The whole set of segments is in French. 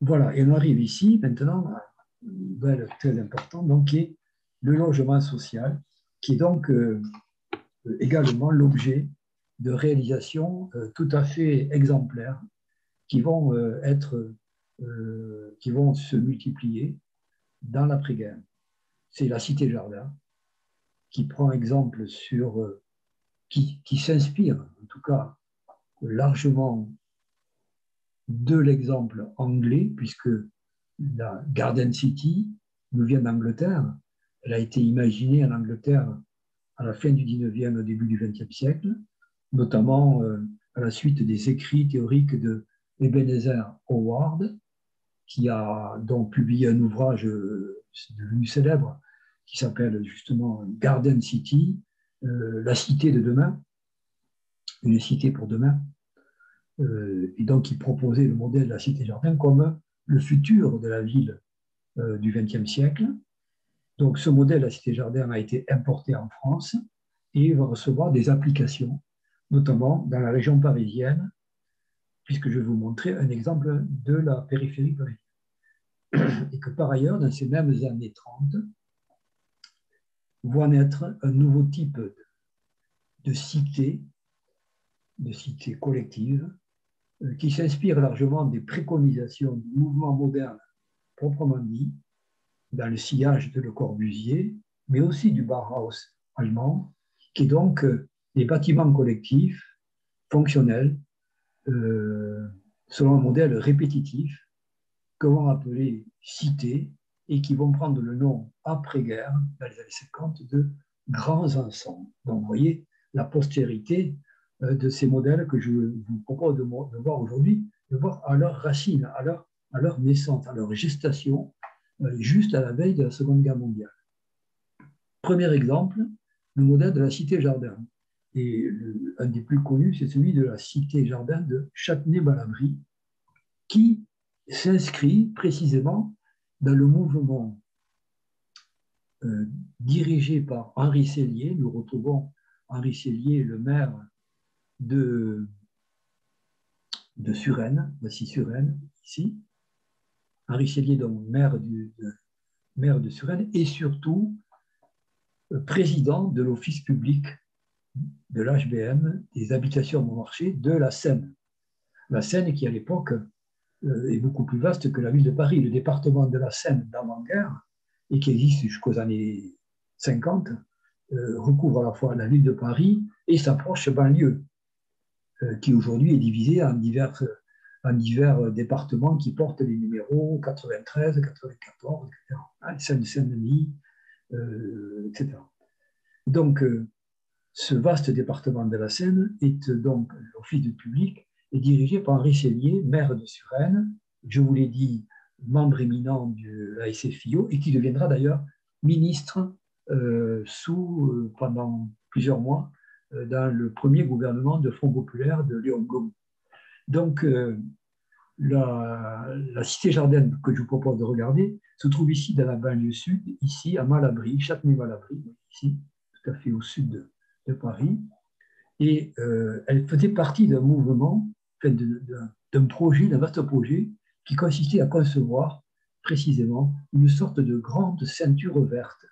Voilà, et on arrive ici maintenant à une nouvelle très importante, donc, qui est le logement social, qui est donc également l'objet de réalisations tout à fait exemplaires qui vont qui vont se multiplier dans l'après-guerre. C'est la Cité Jardin qui prend exemple sur, qui s'inspire en tout cas largement de l'exemple anglais, puisque la Garden City nous vient d'Angleterre. Elle a été imaginée en Angleterre à la fin du 19e, au début du 20e siècle, notamment à la suite des écrits théoriques de Ebenezer Howard, qui a donc publié un ouvrage devenu célèbre qui s'appelle justement Garden City, la cité de demain, une cité pour demain. Et donc, il proposait le modèle de la cité-jardin comme le futur de la ville du XXe siècle. Donc, ce modèle de la cité-jardin a été importé en France et va recevoir des applications, notamment dans la région parisienne, puisque je vais vous montrer un exemple de la périphérie parisienne. Et que par ailleurs, dans ces mêmes années 30, voit naître un nouveau type de cité, de cité collective, qui s'inspire largement des préconisations du mouvement moderne proprement dit, dans le sillage de Le Corbusier, mais aussi du Bauhaus allemand, qui est donc des bâtiments collectifs, fonctionnels, euh, selon un modèle répétitif, que l'on appelait cité, et qui vont prendre le nom après-guerre, dans les années 50, de grands ensembles. Donc, vous voyez la postérité de ces modèles que je vous propose de voir aujourd'hui, de voir à leur racine, à leur naissance, à leur gestation, juste à la veille de la Seconde Guerre mondiale. Premier exemple, le modèle de la cité-jardin. Et un des plus connus, c'est celui de la cité-jardin de Châtenay-Malabry, qui s'inscrit précisément dans le mouvement dirigé par Henri Sellier. Nous retrouvons Henri Sellier, le maire de, de Suresnes, voici Suresnes, ici. Henri Sellier, donc maire de Suresnes, et surtout président de l'office public de l'HBM, des habitations bon marché de la Seine. La Seine qui, à l'époque, est beaucoup plus vaste que la ville de Paris. Le département de la Seine d'avant-guerre, et qui existe jusqu'aux années 50, recouvre à la fois la ville de Paris et sa proche banlieue, qui aujourd'hui est divisée en divers départements qui portent les numéros 93, 94, etc. Seine-Saint-Denis, etc. Donc, ce vaste département de la Seine est donc l'office du public est dirigé par Henri Sellier, maire de Suresnes, je vous l'ai dit, membre éminent de la SFIO et qui deviendra d'ailleurs ministre pendant plusieurs mois dans le premier gouvernement de Front populaire de Léon Blum. Donc, la cité Jardin que je vous propose de regarder se trouve ici dans la banlieue sud, ici à Malabry, Châtenay-Malabry, ici, tout à fait au sud de Paris. Et elle faisait partie d'un mouvement, enfin, d'un projet, d'un vaste projet, qui consistait à concevoir précisément une sorte de grande ceinture verte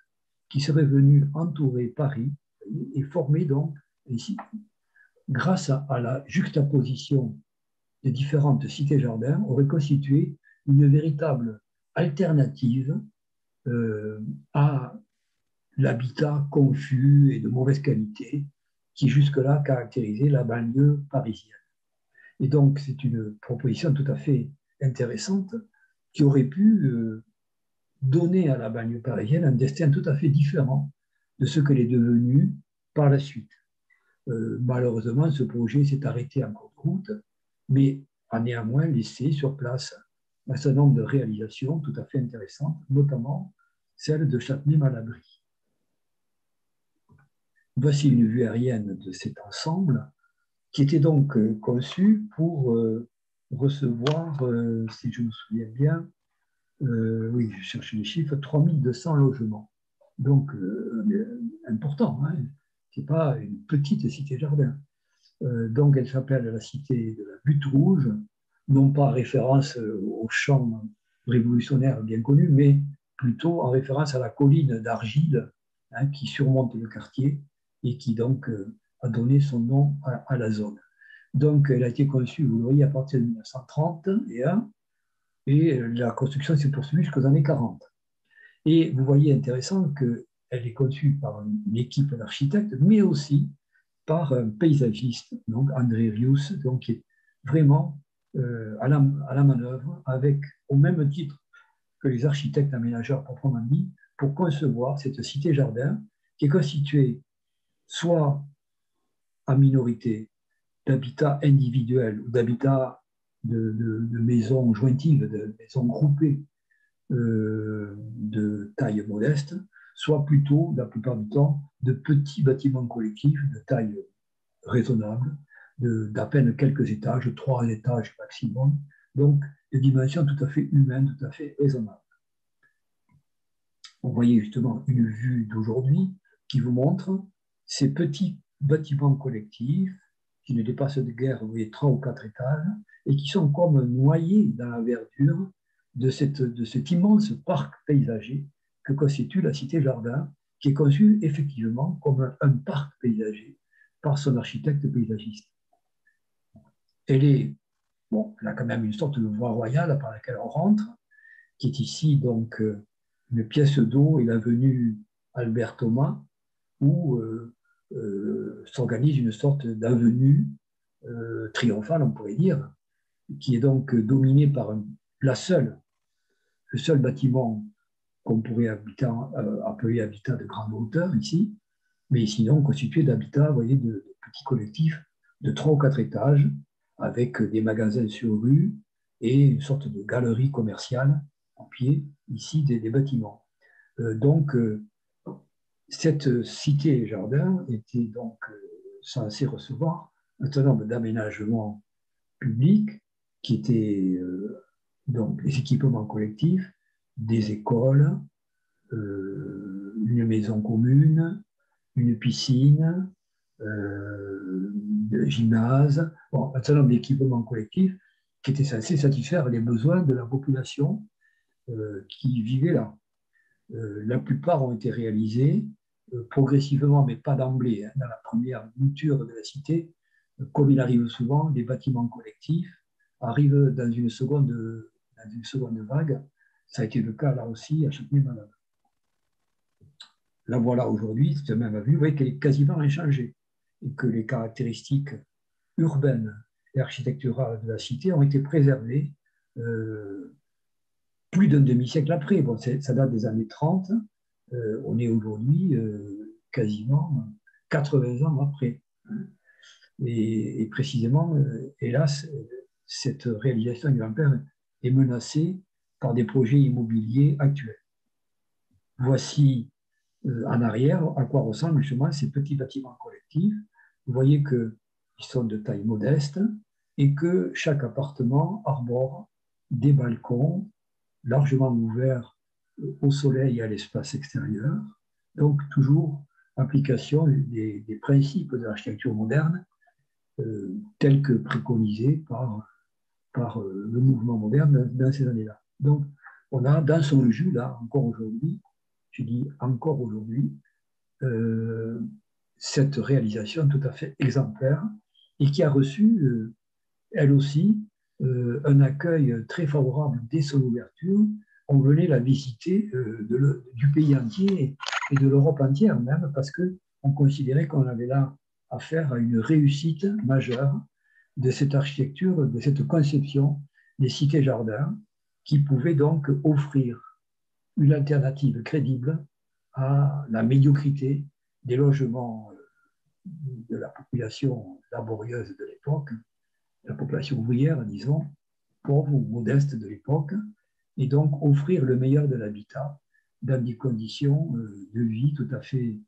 qui serait venue entourer Paris et former donc, ici, grâce à la juxtaposition des différentes cités-jardins, aurait constitué une véritable alternative à l'habitat confus et de mauvaise qualité qui jusque-là caractérisait la banlieue parisienne. Et donc, c'est une proposition tout à fait intéressante qui aurait pu donner à la banlieue parisienne un destin tout à fait différent de ce qu'elle est devenue par la suite. Malheureusement, ce projet s'est arrêté en cours de route, mais a néanmoins laissé sur place un certain nombre de réalisations tout à fait intéressantes, notamment celle de Châtenay-Malabry. Voici une vue aérienne de cet ensemble qui était donc conçu pour recevoir, si je me souviens bien, oui, je cherche les chiffres, 3200 logements. Donc, important, hein, ce n'est pas une petite cité-jardin. Donc, elle s'appelle la cité de la Butte Rouge. non pas en référence au champ révolutionnaire bien connu, mais plutôt en référence à la colline d'argile hein, qui surmonte le quartier et qui donc a donné son nom à la zone. Donc, elle a été conçue, vous le voyez, à partir de 1931 et la construction s'est poursuivie jusqu'aux années 40. Et vous voyez intéressant qu'elle est conçue par une équipe d'architectes, mais aussi par un paysagiste, donc André Rius, donc, qui est vraiment à la manœuvre, avec, au même titre que les architectes aménageurs proprement dit, pour concevoir cette cité-jardin qui est constituée soit en minorité d'habitats individuels ou d'habitats de maisons jointives, de maisons groupées de taille modeste, soit plutôt, la plupart du temps, de petits bâtiments collectifs de taille raisonnable, d'à peine quelques étages, 3 étages maximum, donc des dimensions tout à fait humaines, tout à fait raisonnables. Vous voyez justement une vue d'aujourd'hui qui vous montre ces petits bâtiments collectifs qui ne dépassent de guère, vous voyez, 3 ou 4 étages, et qui sont comme noyés dans la verdure de cet immense parc paysager que constitue la Cité-Jardin, qui est conçu effectivement comme un parc paysager par son architecte paysagiste. Elle a quand même une sorte de voie royale par laquelle on rentre, qui est ici donc une pièce d'eau et l'avenue Albert Thomas, où s'organise une sorte d'avenue triomphale, on pourrait dire, qui est donc dominée par le seul bâtiment qu'on pourrait appeler habitat de grande hauteur ici, mais sinon constitué d'habitats, vous voyez, de petits collectifs de 3 ou 4 étages, avec des magasins sur rue et une sorte de galerie commerciale en pied, ici des bâtiments. Donc, cette cité-jardin était donc censée recevoir un certain nombre d'aménagements publics qui étaient donc des équipements collectifs, des écoles, une maison commune, une piscine, un gymnase, bon, un certain nombre d'équipements collectifs qui étaient censés satisfaire les besoins de la population qui vivait là. La plupart ont été réalisés progressivement, mais pas d'emblée. Hein, dans la première mouture de la cité, comme il arrive souvent, des bâtiments collectifs arrivent dans une seconde vague. Ça a été le cas là aussi à Châtenay-Malabry. La voilà aujourd'hui, cette même avenue, vous voyez qu'elle est quasiment inchangée et que les caractéristiques urbaines et architecturales de la cité ont été préservées plus d'un demi-siècle après. Bon, ça date des années 30, on est aujourd'hui quasiment 80 ans après. Et précisément, hélas, cette réalisation exemplaire est menacée par des projets immobiliers actuels. Voici en arrière à quoi ressemblent justement ces petits bâtiments collectifs. Vous voyez qu'ils sont de taille modeste et que chaque appartement arbore des balcons largement ouverts au soleil et à l'espace extérieur. Donc, toujours application des principes de l'architecture moderne tels que préconisés par le mouvement moderne dans ces années-là. Donc, on a dans son jus, là, encore aujourd'hui, je dis encore aujourd'hui, cette réalisation tout à fait exemplaire et qui a reçu, elle aussi, un accueil très favorable dès son ouverture. On venait la visiter du pays entier et de l'Europe entière même, parce qu'on considérait qu'on avait là affaire à une réussite majeure de cette architecture, de cette conception des cités-jardins, qui pouvait donc offrir une alternative crédible à la médiocrité des logements de la population laborieuse de l'époque, la population ouvrière, disons, pauvre ou modeste de l'époque, et donc offrir le meilleur de l'habitat dans des conditions de vie tout à fait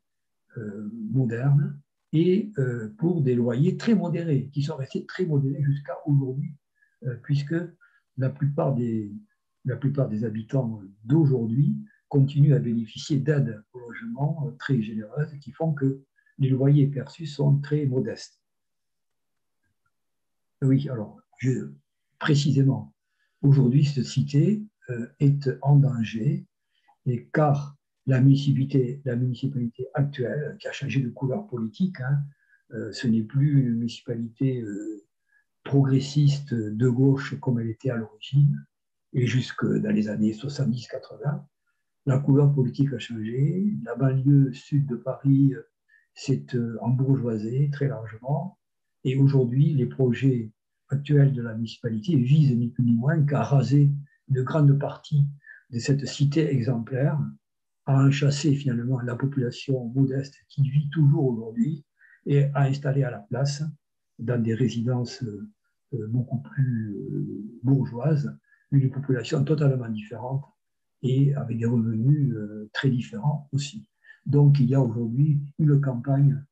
modernes et pour des loyers très modérés, qui sont restés très modérés jusqu'à aujourd'hui, puisque la plupart des, la plupart des habitants d'aujourd'hui continuent à bénéficier d'aides au logement très généreuses qui font que les loyers perçus sont très modestes. Oui, alors, précisément. Aujourd'hui, cette cité est en danger, et car la municipalité actuelle, qui a changé de couleur politique, hein, ce n'est plus une municipalité progressiste de gauche comme elle était à l'origine, et jusque dans les années 70-80. La couleur politique a changé. La banlieue sud de Paris s'est embourgeoisée très largement. Et aujourd'hui, les projets actuels de la municipalité visent ni plus ni moins qu'à raser une grande partie de cette cité exemplaire, à en chasser finalement la population modeste qui vit toujours aujourd'hui et à installer à la place, dans des résidences beaucoup plus bourgeoises, une population totalement différente et avec des revenus très différents aussi. Donc, il y a aujourd'hui une campagne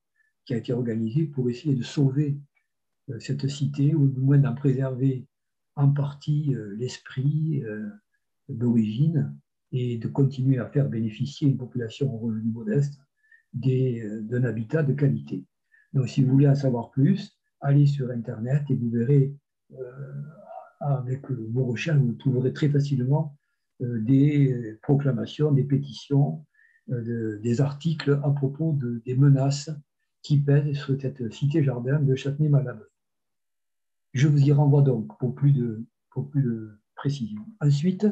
qui a été organisée pour essayer de sauver cette cité, ou du moins d'en préserver en partie l'esprit d'origine, et de continuer à faire bénéficier une population aux revenus modestes d'un habitat de qualité. Donc, si vous voulez en savoir plus, allez sur Internet et vous verrez, avec vos recherches, vous trouverez très facilement des proclamations, des pétitions, des articles à propos des menaces qui pèsent sur cette cité-jardin de Châtenay-Malabry. Je vous y renvoie donc pour plus de précision. Ensuite,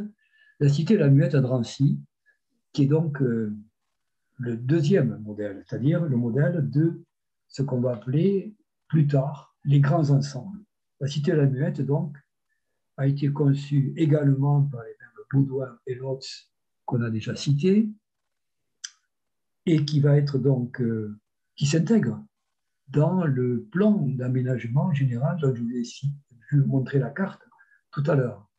la cité La Muette à Drancy, qui est donc le deuxième modèle, c'est-à-dire le modèle de ce qu'on va appeler plus tard les grands ensembles. La cité La Muette, donc, a été conçue également par les mêmes Baudouin et Lotz qu'on a déjà cités, et qui va être donc, qui s'intègre dans le plan d'aménagement général dont je vous ai montré la carte tout à l'heure.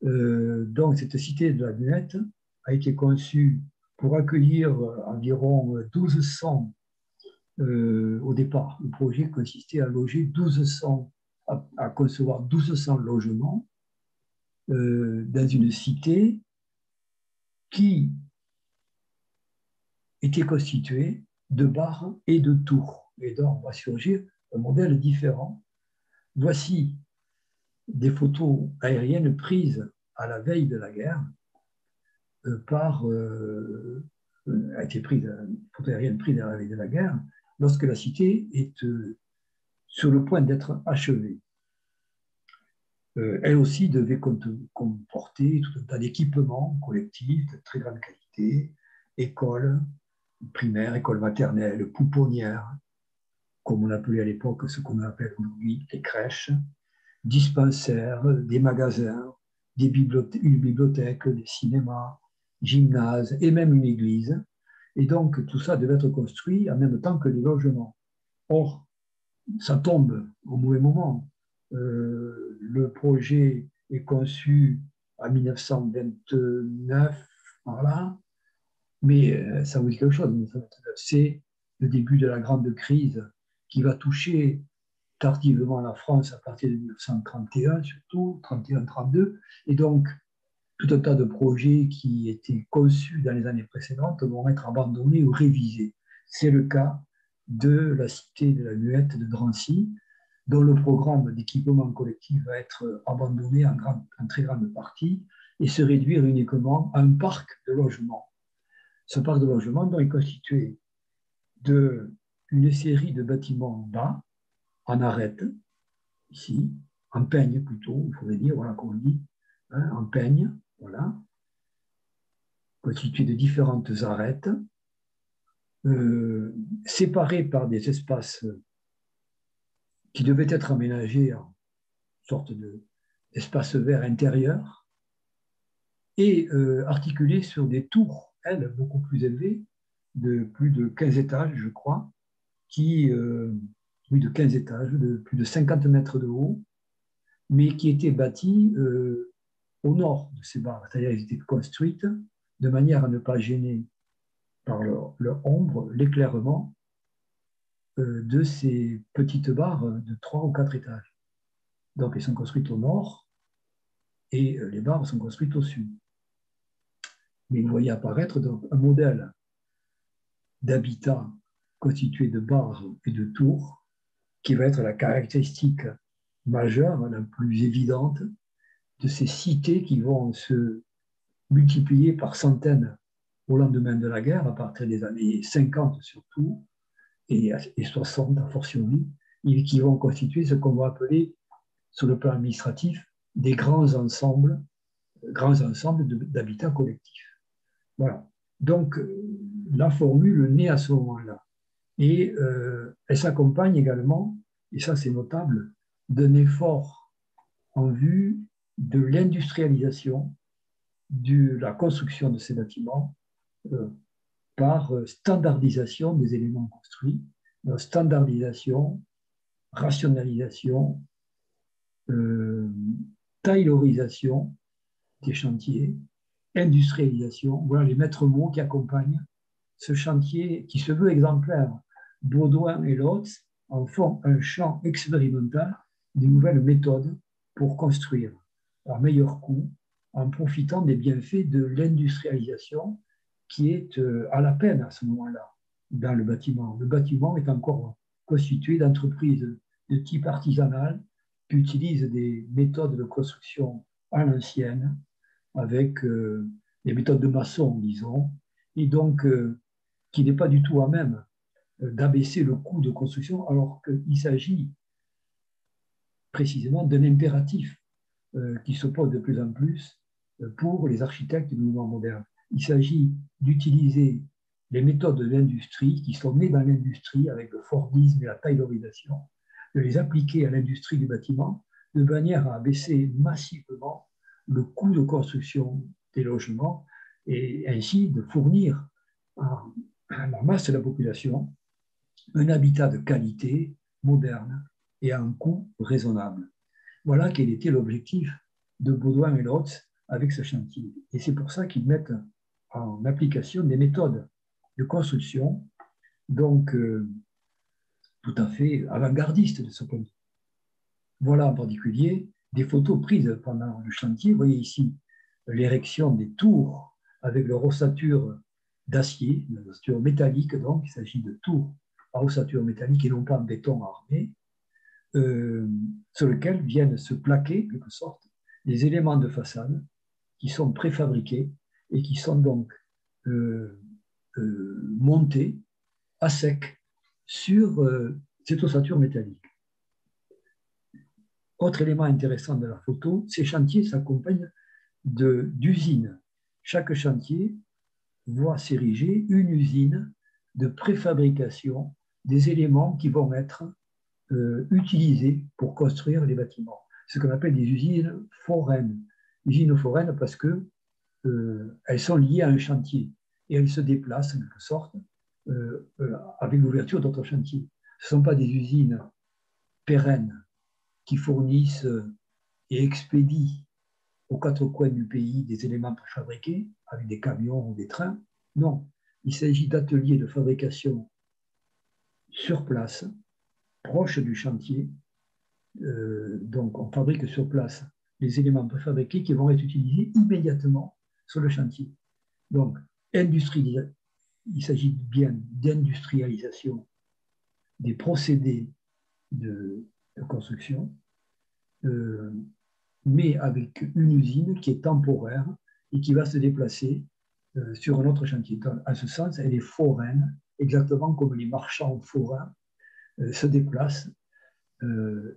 Donc, cette cité de La Muette a été conçue pour accueillir environ 1200, au départ. Le projet consistait à loger 1200, à concevoir 1200 logements dans une cité qui était constituée de bars et de tours. Et donc, on va surgir un modèle différent. Voici des photos aériennes prises à la veille de la guerre a été prise, une photo aérienne prise à la veille de la guerre, lorsque la cité est sur le point d'être achevée. Elle aussi devait comporter tout un tas d'équipements collectifs de très grande qualité, écoles primaires, écoles maternelles, pouponnières, comme on appelait à l'époque ce qu'on appelle aujourd'hui les crèches, dispensaires, des magasins, une bibliothèque, des cinémas, gymnases et même une église. Et donc, tout ça devait être construit en même temps que les logements. Or, ça tombe au mauvais moment. Le projet est conçu en 1929, par là, mais ça vous dit quelque chose, 1929, c'est le début de la grande crise qui va toucher tardivement la France à partir de 1931, surtout, 31-32, et donc tout un tas de projets qui étaient conçus dans les années précédentes vont être abandonnés ou révisés. C'est le cas de la cité de La Muette de Drancy, dont le programme d'équipement collectif va être abandonné en très grande partie et se réduire uniquement à un parc de logements. Ce parc de logements dont est constitué d'une série de bâtiments bas, en arête, ici, en peigne plutôt, il faudrait dire, voilà qu'on dit, hein, en peigne, voilà, constitué de différentes arêtes, séparées par des espaces qui devaient être aménagés en sorte d'espace vert intérieur, et articulés sur des tours, elles, beaucoup plus élevées, de plus de 15 étages, je crois, oui, de 15 étages, de plus de 50 mètres de haut, mais qui étaient bâties au nord de ces bars, c'est-à-dire qu'elles étaient construites de manière à ne pas gêner par leur ombre l'éclairement de ces petites barres de 3 ou 4 étages. Donc, elles sont construites au nord et les barres sont construites au sud. Mais vous voyez apparaître donc un modèle d'habitat constitué de barres et de tours qui va être la caractéristique majeure, la plus évidente, de ces cités qui vont se multiplier par centaines au lendemain de la guerre, à partir des années 50 surtout, et 60 a fortiori, et qui vont constituer ce qu'on va appeler, sur le plan administratif, des grands ensembles d'habitats collectifs. Voilà. Donc, la formule naît à ce moment-là. Et elle s'accompagne également, et ça c'est notable, d'un effort en vue de l'industrialisation de la construction de ces bâtiments euh, par standardisation des éléments construits, standardisation, rationalisation, euh, taylorisation des chantiers, industrialisation. Voilà les maîtres mots qui accompagnent ce chantier qui se veut exemplaire. Baudouin et Lotz en font un champ expérimental des nouvelles méthodes pour construire à meilleur coût en profitant des bienfaits de l'industrialisation qui est à la peine à ce moment-là dans le bâtiment. Le bâtiment est encore constitué d'entreprises de type artisanal qui utilisent des méthodes de construction à l'ancienne avec des méthodes de maçon, disons, et donc qui n'est pas du tout à même d'abaisser le coût de construction alors qu'il s'agit précisément d'un impératif qui se pose de plus en plus pour les architectes du mouvement moderne. Il s'agit d'utiliser les méthodes de l'industrie qui sont nées dans l'industrie avec le Fordisme et la taylorisation, de les appliquer à l'industrie du bâtiment de manière à abaisser massivement le coût de construction des logements et ainsi de fournir à la masse de la population un habitat de qualité, moderne et à un coût raisonnable. Voilà quel était l'objectif de Baudouin et Lotz avec ce chantier. Et c'est pour ça qu'ils mettent en application des méthodes de construction, donc tout à fait avant-gardistes de ce point de vue. Voilà en particulier des photos prises pendant le chantier. Vous voyez ici l'érection des tours avec leur ossature d'acier, une ossature métallique, donc il s'agit de tours à ossature métallique et non pas en béton armé, sur lequel viennent se plaquer, en quelque sorte, des éléments de façade qui sont préfabriqués et qui sont donc montés à sec sur cette ossature métallique. Autre élément intéressant de la photo, ces chantiers s'accompagnent d'usines. Chaque chantier voit s'ériger une usine de préfabrication des éléments qui vont être utilisés pour construire les bâtiments. Ce qu'on appelle des usines foraines. Usines foraines parce que elles sont liées à un chantier et elles se déplacent en quelque sorte avec l'ouverture d'autres chantiers. Ce ne sont pas des usines pérennes qui fournissent et expédient aux quatre coins du pays des éléments préfabriqués avec des camions ou des trains. Non, il s'agit d'ateliers de fabrication sur place, proches du chantier. Donc, on fabrique sur place les éléments préfabriqués qui vont être utilisés immédiatement sur le chantier. Donc, il s'agit bien d'industrialisation des procédés de construction, mais avec une usine qui est temporaire et qui va se déplacer sur un autre chantier. En ce sens, elle est foraine, exactement comme les marchands forains se déplacent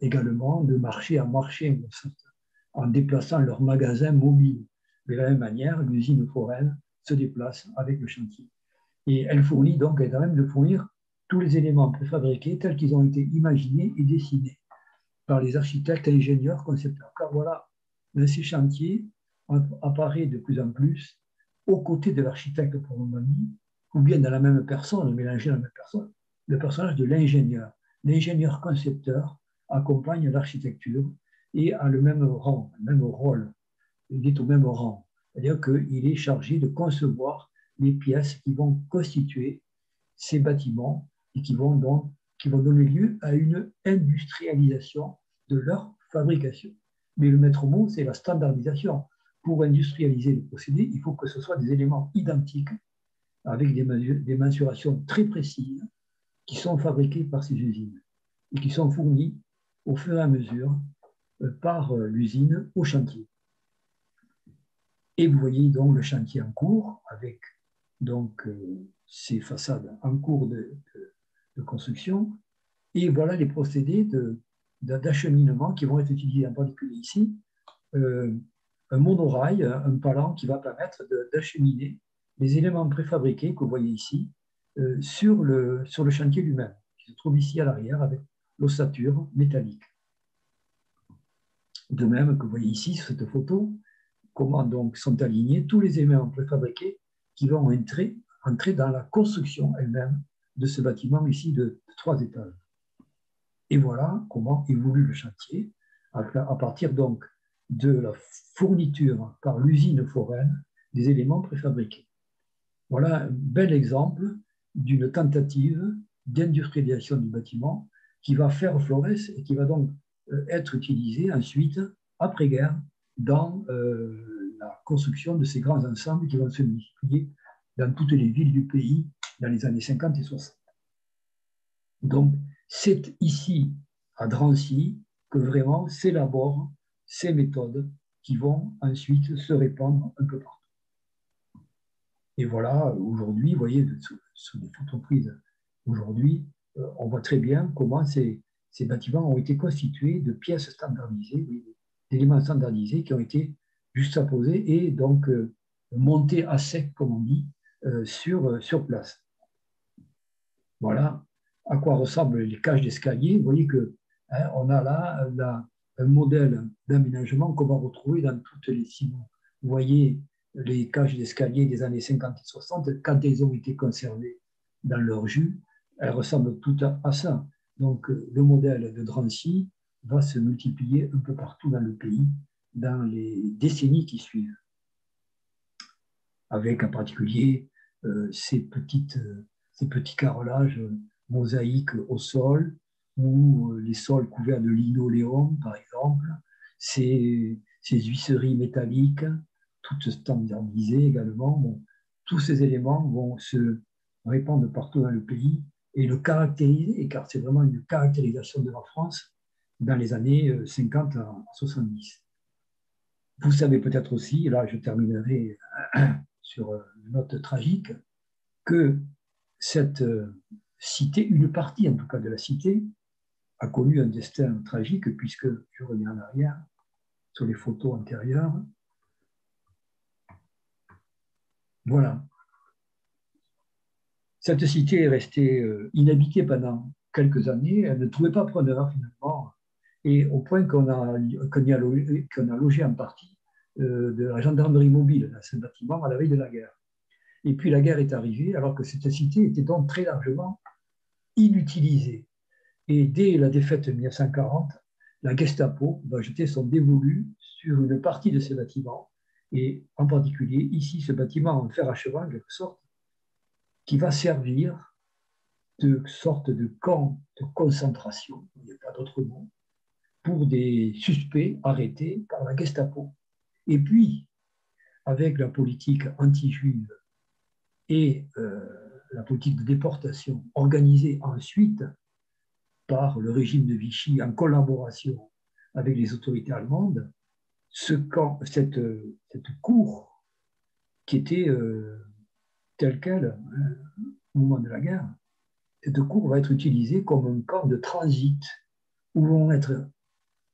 également de marché à marché, en déplaçant leurs magasins mobiles. De la même manière, l'usine foraine se déplace avec le chantier. Et elle fournit donc, elle est à même de fournir tous les éléments préfabriqués tels qu'ils ont été imaginés et dessinés par les architectes, ingénieurs, concepteurs. Car voilà, dans ces chantiers, on apparaît de plus en plus aux côtés de l'architecte proprement dit, ou bien dans la même personne, mélangé dans la même personne, le personnage de l'ingénieur. L'ingénieur concepteur accompagne l'architecture et a le même rang, le même rôle. Il est au même rang. C'est-à-dire qu'il est chargé de concevoir les pièces qui vont constituer ces bâtiments et qui vont donner lieu à une industrialisation de leur fabrication. Mais le maître mot, c'est la standardisation. Pour industrialiser les procédés, il faut que ce soit des éléments identiques avec des mensurations très précises qui sont fabriqués par ces usines et qui sont fournis au fur et à mesure par l'usine au chantier. Et vous voyez donc le chantier en cours avec donc ces façades en cours de construction. Et voilà les procédés d'acheminement qui vont être utilisés en particulier ici. Un monorail, un palan qui va permettre d'acheminer les éléments préfabriqués que vous voyez ici sur le chantier lui-même, qui se trouve ici à l'arrière avec l'ossature métallique. De même que vous voyez ici sur cette photo, comment donc sont alignés tous les éléments préfabriqués qui vont entrer dans la construction elle-même de ce bâtiment ici de 3 étages. Et voilà comment évolue le chantier à partir donc de la fourniture par l'usine foraine des éléments préfabriqués. Voilà un bel exemple d'une tentative d'industrialisation du bâtiment qui va faire florès et qui va donc être utilisée ensuite, après-guerre, dans la construction de ces grands ensembles qui vont se multiplier dans toutes les villes du pays dans les années 50 et 60. Donc, c'est ici, à Drancy, que vraiment s'élaborent ces méthodes qui vont ensuite se répandre un peu partout. Et voilà, aujourd'hui, vous voyez, sur des photos prises aujourd'hui, on voit très bien comment ces bâtiments ont été constitués de pièces standardisées, d'éléments standardisés qui ont été juxtaposés et donc montés à sec, comme on dit, sur place. Voilà à quoi ressemblent les cages d'escalier. Vous voyez que on a là un modèle d'aménagement qu'on va retrouver dans toutes les ciments. Vous voyez les cages d'escalier des années 50 et 60, quand elles ont été conservées dans leur jus, elles ressemblent toutes à ça. Donc le modèle de Drancy va se multiplier un peu partout dans le pays dans les décennies qui suivent, avec en particulier ces petits carrelages mosaïques au sol, ou les sols couverts de linoléum, par exemple, ces huisseries métalliques, toutes standardisées également. Bon, tous ces éléments vont se répandre partout dans le pays et le caractériser, car c'est vraiment une caractérisation de la France dans les années 50 à 70. Vous savez peut-être aussi, et là je terminerai sur une note tragique, que cette cité, une partie en tout cas de la cité, a connu un destin tragique, puisque je reviens en arrière sur les photos antérieures. Voilà. Cette cité est restée inhabitée pendant quelques années. Elle ne trouvait pas preneur finalement, et au point qu'on a logé en partie de la gendarmerie mobile dans ce bâtiment à la veille de la guerre. Et puis la guerre est arrivée, alors que cette cité était donc très largement inutilisée. Et dès la défaite de 1940, la Gestapo va jeter son dévolu sur une partie de ces bâtiments, et en particulier ici ce bâtiment en fer à cheval, en quelque sorte, qui va servir de sorte de camp de concentration, il n'y a pas d'autre mot, pour des suspects arrêtés par la Gestapo. Et puis, avec la politique anti-juive et la politique de déportation organisée ensuite par le régime de Vichy en collaboration avec les autorités allemandes, cette cour qui était telle qu'elle au moment de la guerre, cette cour va être utilisée comme un camp de transit où vont être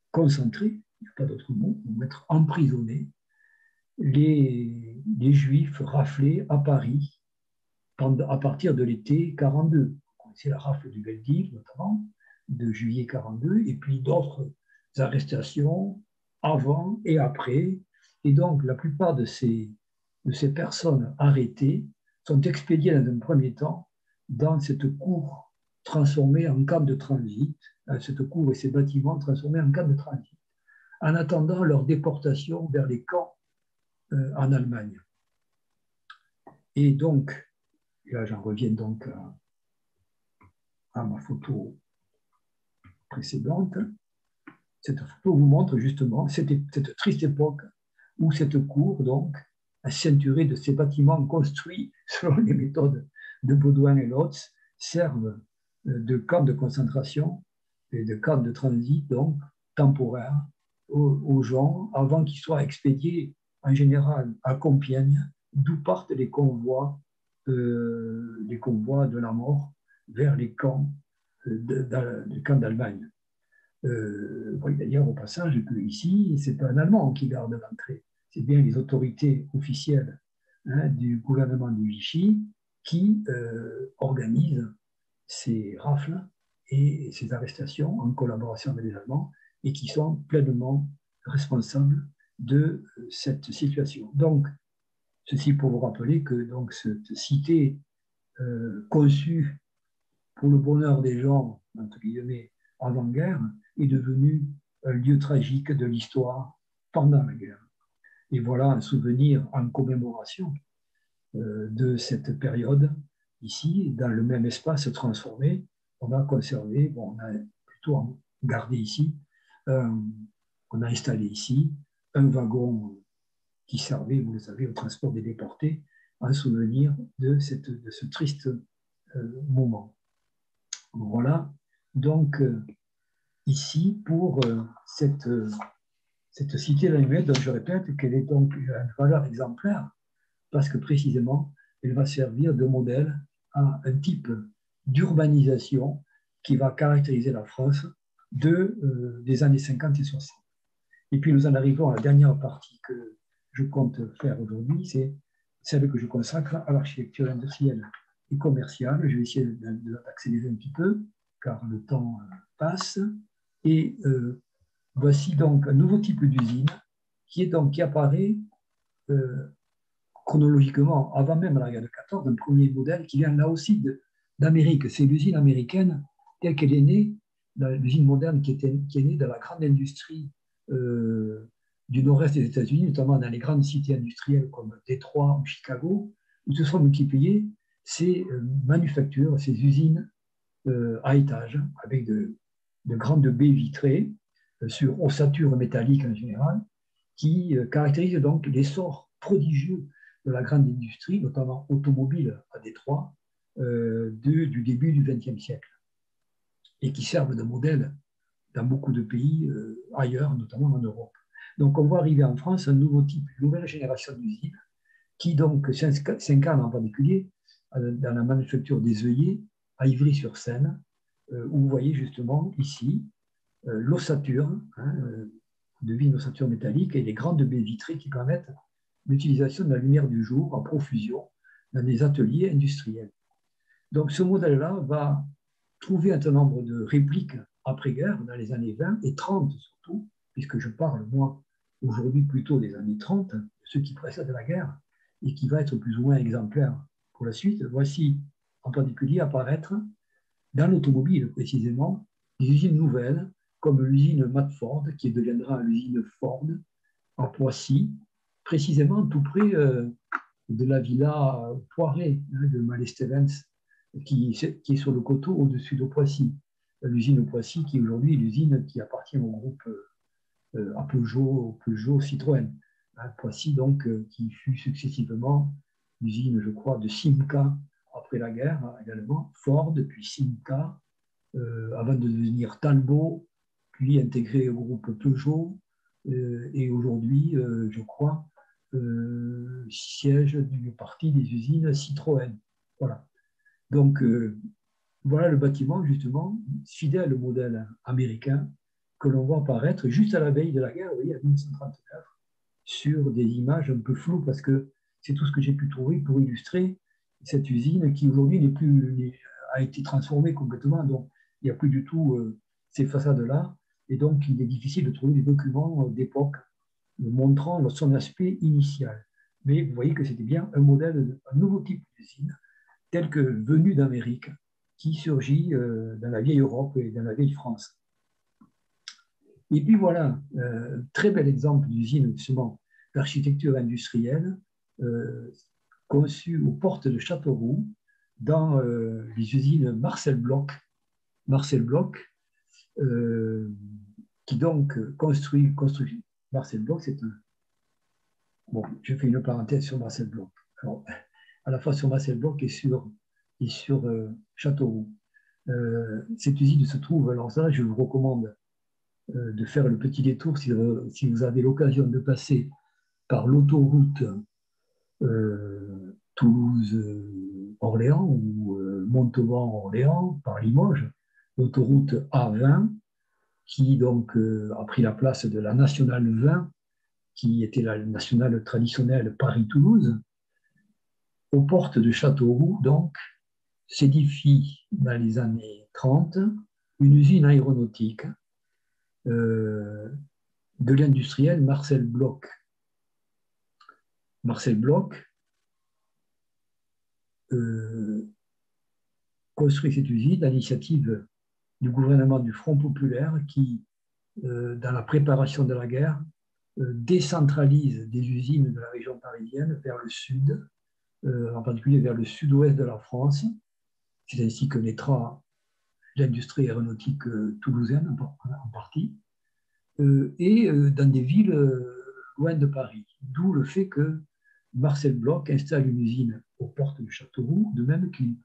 concentrés, il n'y a pas d'autre mot, vont être emprisonnés les Juifs raflés à Paris à partir de l'été 42. C'est la rafle du Veldiv, notamment, de juillet 42, et puis d'autres arrestations avant et après. Et donc, la plupart de ces personnes arrêtées sont expédiées dans un premier temps dans cette cour transformée en camp de transit, cette cour et ces bâtiments transformés en camp de transit, en attendant leur déportation vers les camps en Allemagne. Et donc, là j'en reviens donc à ma photo précédente. Cette photo vous montre justement cette triste époque où cette cour, donc, ceinturée de ces bâtiments construits selon les méthodes de Baudouin et Lotz, servent de camp de concentration et de camp de transit, donc, temporaire, aux gens avant qu'ils soient expédiés en général à Compiègne, d'où partent les convois de la mort vers les camps d'Allemagne. Oui, d'ailleurs, au passage, que ici, ce n'est pas un Allemand qui garde l'entrée, c'est bien les autorités officielles du gouvernement de Vichy qui organisent ces rafles et ces arrestations en collaboration avec les Allemands et qui sont pleinement responsables de cette situation. Donc, ceci pour vous rappeler que donc, cette cité conçue pour le bonheur des gens, entre guillemets, avant-guerre, est devenue un lieu tragique de l'histoire pendant la guerre. Et voilà un souvenir en commémoration de cette période. Ici, dans le même espace transformé, on a conservé, bon, on a plutôt gardé ici, on a installé ici un wagon qui servait, vous le savez, au transport des déportés, en souvenir de ce triste moment. Voilà, donc ici, pour cette cité d'Allumette, dont je répète qu'elle est donc une valeur exemplaire, parce que précisément, elle va servir de modèle à un type d'urbanisation qui va caractériser la France des années 50 et 60. Et puis nous en arrivons à la dernière partie que je compte faire aujourd'hui, c'est celle que je consacre à l'architecture industrielle et commerciale. Je vais essayer d'accélérer un petit peu, car le temps passe. Et voici donc un nouveau type d'usine qui apparaît chronologiquement, avant même la guerre de 14, un premier modèle qui vient là aussi d'Amérique. C'est l'usine américaine telle qu'elle est née, l'usine moderne qui est née dans la grande industrie du nord-est des États-Unis, notamment dans les grandes cités industrielles comme Détroit ou Chicago, où se sont multipliées ces manufactures, ces usines à étages, avec de grandes baies vitrées sur ossature métallique en général, qui caractérisent donc l'essor prodigieux de la grande industrie, notamment automobile à Détroit, du début du XXe siècle, et qui servent de modèle dans beaucoup de pays ailleurs, notamment en Europe. Donc on voit arriver en France un nouveau type, une nouvelle génération d'usines, qui donc s'incarne en particulier dans la manufacture des œillets à Ivry-sur-Seine, où vous voyez justement ici l'ossature, devine ossature métallique, et les grandes baies vitrées qui permettent l'utilisation de la lumière du jour en profusion dans des ateliers industriels. Donc ce modèle-là va trouver un certain nombre de répliques après-guerre, dans les années 20 et 30 surtout, puisque je parle, moi, aujourd'hui plutôt des années 30, ceux qui précèdent la guerre, et qui va être plus ou moins exemplaire pour la suite. Voici en particulier apparaître, dans l'automobile précisément, des usines nouvelles, comme l'usine Matford, qui deviendra l'usine Ford, en Poissy, précisément tout près de la villa Poiré de Mallet-Stevens, qui est sur le coteau au-dessus de Poissy. L'usine de Poissy, qui aujourd'hui est l'usine qui appartient au groupe à Peugeot, Citroën. Poissy, donc, qui fut successivement l'usine, je crois, de Simca après la guerre, également, Ford, puis Simca, avant de devenir Talbot, puis intégré au groupe Peugeot, et aujourd'hui, je crois, siège d'une partie des usines Citroën. Voilà. Donc, voilà le bâtiment, justement, fidèle au modèle américain, que l'on voit apparaître juste à la veille de la guerre, vous voyez, en 1939, sur des images un peu floues, parce que c'est tout ce que j'ai pu trouver pour illustrer cette usine qui, aujourd'hui, a été transformée complètement. Donc, il n'y a plus du tout ces façades-là. Et donc, il est difficile de trouver des documents d'époque montrant son aspect initial. Mais vous voyez que c'était bien un modèle, un nouveau type d'usine, tel que venu d'Amérique, qui surgit dans la vieille Europe et dans la vieille France. Et puis voilà, très bel exemple d'usine justement d'architecture industrielle conçue aux portes de Châteauroux dans les usines Marcel Bloch. Marcel Bloch, qui donc construit Marcel Bloch, c'est un... Bon, je fais une parenthèse sur Marcel Bloch. Alors, à la fois sur Marcel Bloch et sur Châteauroux. Cette usine se trouve, alors ça, je vous recommande de faire le petit détour si vous avez l'occasion de passer par l'autoroute Toulouse-Orléans ou Montauban-Orléans par Limoges, l'autoroute A20 qui donc a pris la place de la nationale 20 qui était la nationale traditionnelle Paris-Toulouse. Aux portes de Châteauroux, donc, s'édifie dans les années 30 une usine aéronautique de l'industriel Marcel Bloch. Marcel Bloch construit cette usine à l'initiative du gouvernement du Front populaire qui, dans la préparation de la guerre, décentralise des usines de la région parisienne vers le sud, en particulier vers le sud-ouest de la France. C'est ainsi que naîtra l'industrie aéronautique toulousaine en partie, et dans des villes loin de Paris. D'où le fait que Marcel Bloch installe une usine aux portes de Châteauroux, de même qu'il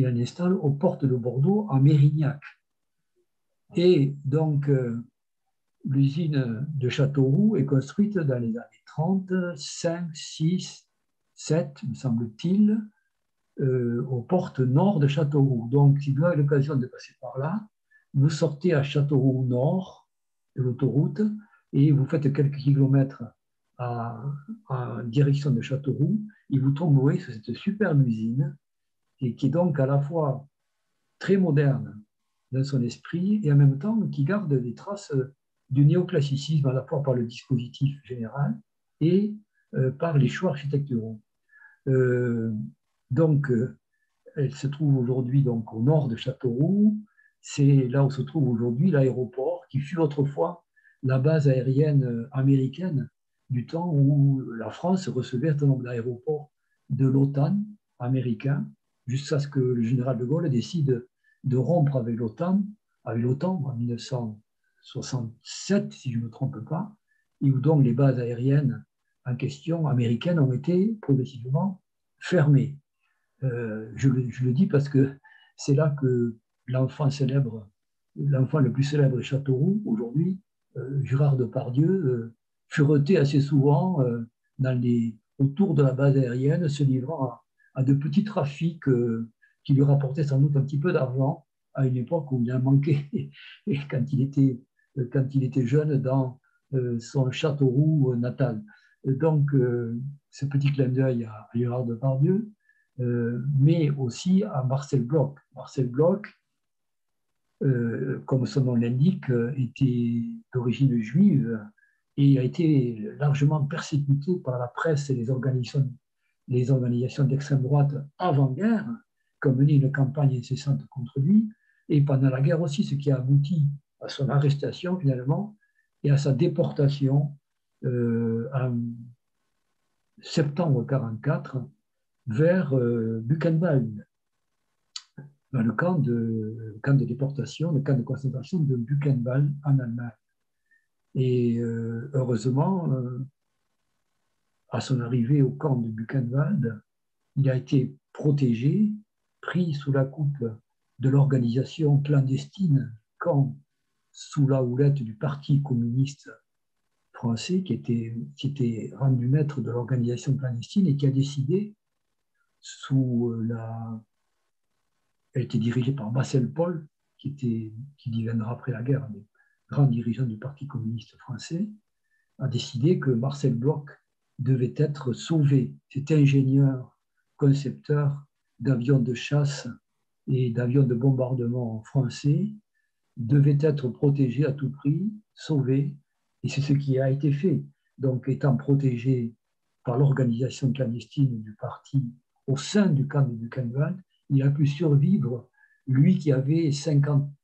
en installe aux portes de Bordeaux, à Mérignac. Et donc, l'usine de Châteauroux est construite dans les années 30, 5, 6, 7, me semble-t-il, aux portes nord de Châteauroux. Donc, si vous avez l'occasion de passer par là, vous sortez à Châteauroux nord de l'autoroute et vous faites quelques kilomètres en direction de Châteauroux et vous tomberez sur cette superbe usine et qui est donc à la fois très moderne dans son esprit et en même temps qui garde des traces du néoclassicisme à la fois par le dispositif général et par les choix architecturaux. Donc, elle se trouve aujourd'hui donc au nord de Châteauroux. C'est là où se trouve aujourd'hui l'aéroport qui fut autrefois la base aérienne américaine du temps où la France recevait un certain nombre d'aéroports de l'OTAN américain, jusqu'à ce que le général de Gaulle décide de rompre avec l'OTAN en 1967, si je ne me trompe pas, et où donc les bases aériennes en question américaines ont été progressivement fermées. Je le dis parce que c'est là que l'enfant le plus célèbre de Châteauroux, aujourd'hui, Gérard Depardieu, furetait assez souvent autour de la base aérienne, se livrant à de petits trafics qui lui rapportaient sans doute un petit peu d'argent à une époque où il en manquait et quand il était jeune dans son Châteauroux natal. Donc, ce petit clin d'œil à Gérard Depardieu, mais aussi à Marcel Bloch. Marcel Bloch, comme son nom l'indique, était d'origine juive et a été largement persécuté par la presse et les organisations d'extrême droite avant-guerre, qui ont mené une campagne incessante contre lui, et pendant la guerre aussi, ce qui a abouti à son arrestation finalement et à sa déportation en septembre 1944 vers Buchenwald, dans le camp de déportation, le camp de concentration de Buchenwald en Allemagne. Et heureusement, à son arrivée au camp de Buchenwald, il a été protégé, pris sous la coupe de l'organisation clandestine camp sous la houlette du Parti communiste français qui était rendu maître de l'organisation clandestine et qui a décidé elle était dirigée par Marcel Paul, qui deviendra après la guerre un des grands dirigeants du Parti communiste français, a décidé que Marcel Bloch devait être sauvé. Cet ingénieur, concepteur d'avions de chasse et d'avions de bombardement français devait être protégé à tout prix, sauvé, et c'est ce qui a été fait. Donc, étant protégé par l'organisation clandestine du parti au sein du camp de Buchenwald, il a pu survivre, lui qui avait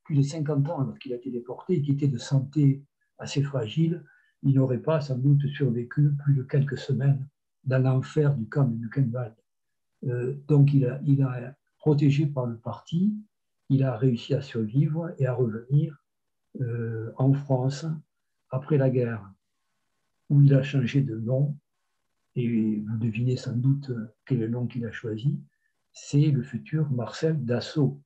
plus de 50 ans lorsqu'il a été déporté et qui était de santé assez fragile, il n'aurait pas sans doute survécu plus de quelques semaines dans l'enfer du camp de Buchenwald. Donc il a protégé par le parti, il a réussi à survivre et à revenir en France après la guerre, où il a changé de nom, et vous devinez sans doute quel est le nom qu'il a choisi, c'est le futur Marcel Dassault.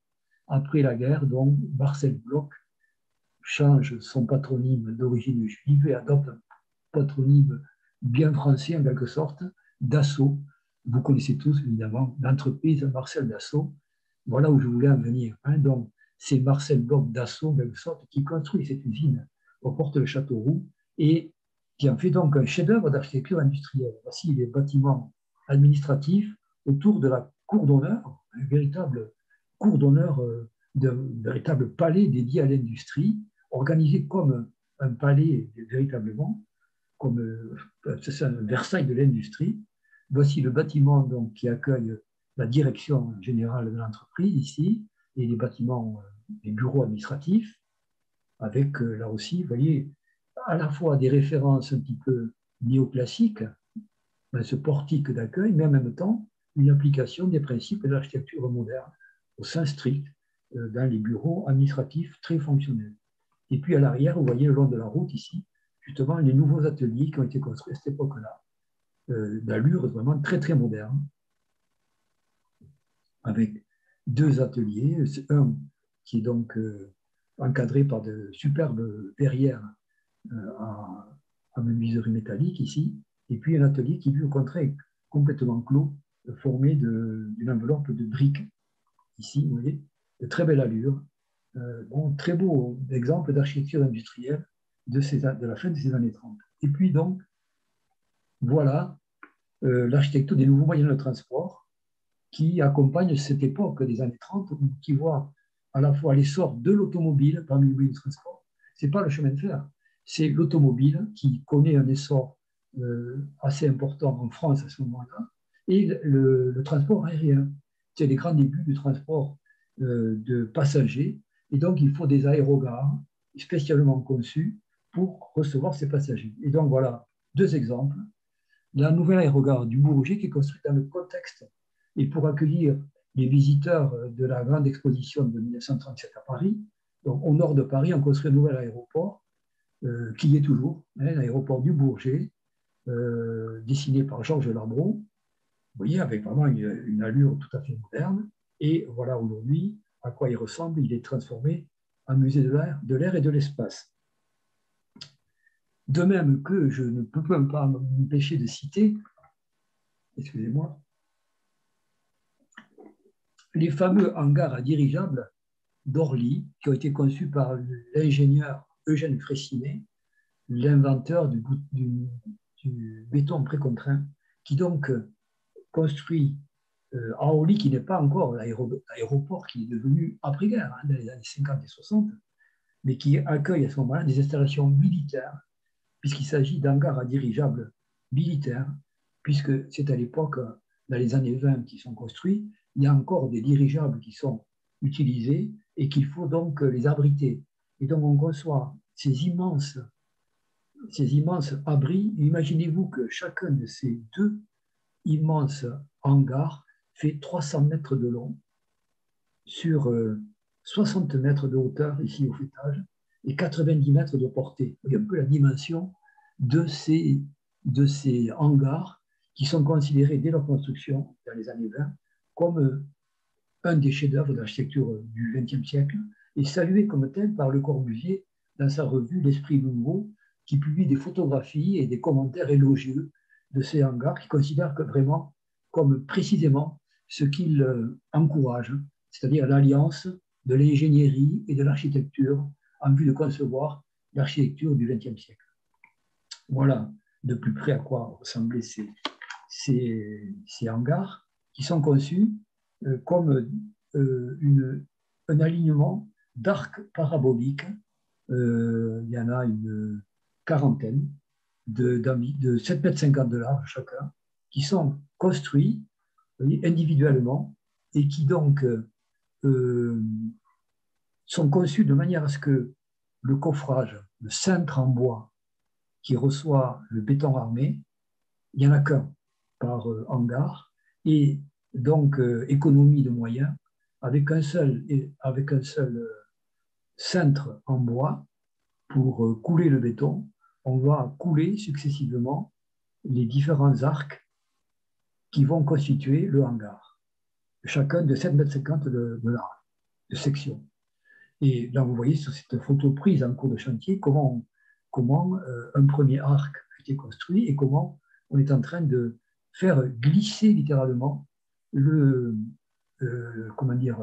Après la guerre, donc, Marcel Bloch change son patronyme d'origine juive et adopte un patronyme bien français en quelque sorte, Dassault. Vous connaissez tous évidemment l'entreprise Marcel Dassault. Voilà où je voulais en venir. Hein. Donc, c'est Marcel Bloch Dassault, en quelque sorte, qui construit cette usine aux portes de Châteauroux et qui en fait donc un chef-d'œuvre d'architecture industrielle. Voici les bâtiments administratifs autour de la cour d'honneur, un véritable cour d'honneur, d'un véritable palais dédié à l'industrie, organisé comme un palais véritablement, comme c'est un Versailles de l'industrie. Voici le bâtiment donc, qui accueille la direction générale de l'entreprise ici, et les bâtiments, les bureaux administratifs, avec là aussi, vous voyez, à la fois des références un petit peu néoclassiques, ce portique d'accueil, mais en même temps une application des principes de l'architecture moderne au sens strict dans les bureaux administratifs très fonctionnels. Et puis à l'arrière, vous voyez le long de la route ici, justement, les nouveaux ateliers qui ont été construits à cette époque-là, d'allure vraiment très très moderne, avec deux ateliers, un qui est donc encadré par de superbes verrières à menuiserie métallique ici, et puis un atelier qui, lui, au contraire, est complètement clos, formé d'une enveloppe de briques, ici, vous voyez, de très belle allure. Bon, très beau exemple d'architecture industrielle de la fin de ces années 30. Et puis donc, voilà l'architecture des nouveaux moyens de transport qui accompagne cette époque des années 30, qui voit à la fois l'essor de l'automobile parmi les moyens de transport. Ce n'est pas le chemin de fer, c'est l'automobile qui connaît un essor assez important en France à ce moment-là, et le transport aérien. C'est les grands débuts du transport de passagers, et donc il faut des aérogares spécialement conçus pour recevoir ces passagers. Et donc voilà deux exemples. La nouvelle aérogare du Bourget qui est construite dans le contexte et pour accueillir les visiteurs de la grande exposition de 1937 à Paris. Donc, au nord de Paris, on construit un nouvel aéroport qui y est toujours, hein, l'aéroport du Bourget, dessiné par Georges Labro. Vous voyez, avec vraiment une allure tout à fait moderne. Et voilà aujourd'hui à quoi il ressemble. Il est transformé en musée de l'air et de l'espace. De même que je ne peux pas m'empêcher de citer, excusez-moi, les fameux hangars à dirigeables d'Orly, qui ont été conçus par l'ingénieur Eugène Fraissinet, l'inventeur du béton précontraint, qui donc construit à Orly, qui n'est pas encore l'aéroport qui est devenu après-guerre, hein, dans les années 50 et 60, mais qui accueille à ce moment-là des installations militaires, puisqu'il s'agit d'hangars à dirigeables militaires, puisque c'est à l'époque, dans les années 20 qui sont construits, il y a encore des dirigeables qui sont utilisés et qu'il faut donc les abriter. Et donc on conçoit ces immenses abris. Imaginez-vous que chacun de ces deux immenses hangars fait 300 mètres de long sur 60 mètres de hauteur ici au fêtage et 90 mètres de portée. Vous voyez un peu la dimension de ces hangars qui sont considérés dès leur construction dans les années 20 comme un des chefs-d'œuvre de l'architecture du XXe siècle et salué comme tel par Le Corbusier dans sa revue L'Esprit Nouveau, qui publie des photographies et des commentaires élogieux de ces hangars, qui considèrent que vraiment comme précisément ce qu'il encourage, c'est-à-dire l'alliance de l'ingénierie et de l'architecture en vue de concevoir l'architecture du XXe siècle. Voilà de plus près à quoi ressemblaient ces hangars qui sont conçus comme un alignement d'arcs paraboliques. Il y en a une quarantaine de 7,50 m de large chacun, qui sont construits individuellement et qui donc sont conçus de manière à ce que le coffrage, le cintre en bois qui reçoit le béton armé, il n'y en a qu'un par hangar, et donc économie de moyens, avec un seul cintre en bois pour couler le béton, on va couler successivement les différents arcs qui vont constituer le hangar, chacun de 7,50 m de large, de section. Et là, vous voyez sur cette photo prise en cours de chantier comment un premier arc a été construit et comment on est en train de faire glisser littéralement le, comment dire,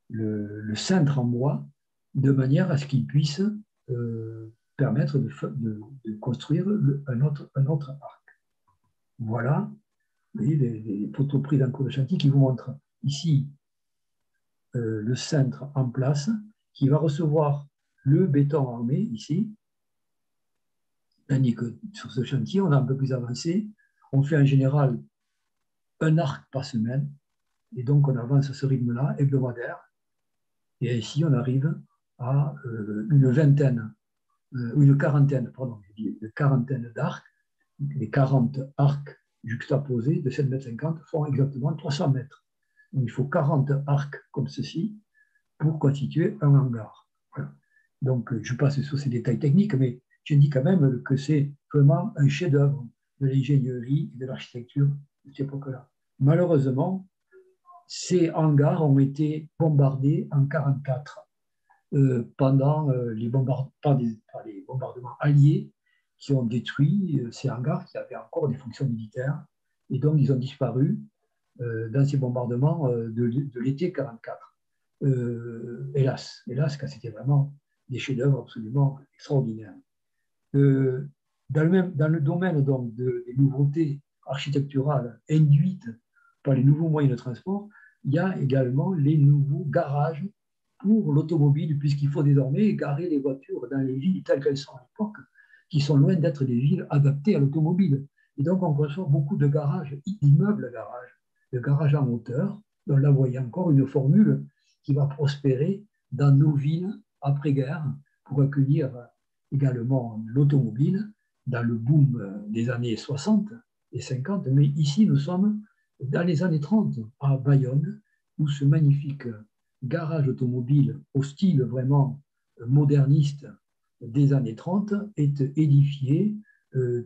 le cintre en bois de manière à ce qu'il puisse permettre de construire un autre arc. Voilà, vous voyez les photos prises en cours de chantier qui vous montrent ici le cintre en place qui va recevoir le béton armé ici, tandis que sur ce chantier, on a un peu plus avancé. On fait en général un arc par semaine, et donc on avance à ce rythme-là, hebdomadaire, et ici on arrive à une vingtaine, une quarantaine, pardon, une quarantaine d'arcs. Les 40 arcs juxtaposés de 7,50 m font exactement 300 mètres. Donc, il faut 40 arcs comme ceci pour constituer un hangar. Voilà. Donc, je passe sur ces détails techniques, mais je dis quand même que c'est vraiment un chef-d'œuvre de l'ingénierie et de l'architecture de cette époque-là. Malheureusement, ces hangars ont été bombardés en 1944 pendant par les bombardements alliés qui ont détruit ces hangars qui avaient encore des fonctions militaires. Et donc, ils ont disparu dans ces bombardements de l'été 1944. Hélas, car c'était vraiment des chefs-d'œuvre absolument extraordinaires. Dans le domaine donc, des nouveautés architecturales induites par les nouveaux moyens de transport, il y a également les nouveaux garages pour l'automobile, puisqu'il faut désormais garer les voitures dans les villes telles qu'elles sont à l'époque, qui sont loin d'être des villes adaptées à l'automobile. Et donc, on conçoit beaucoup de garages, d'immeubles garages, de garages en hauteur. Donc là, vous voyez encore une formule qui va prospérer dans nos villes après-guerre pour accueillir également l'automobile dans le boom des années 60 et 50. Mais ici, nous sommes dans les années 30 à Bayonne, où ce magnifique garage automobile au style vraiment moderniste des années 30 est édifié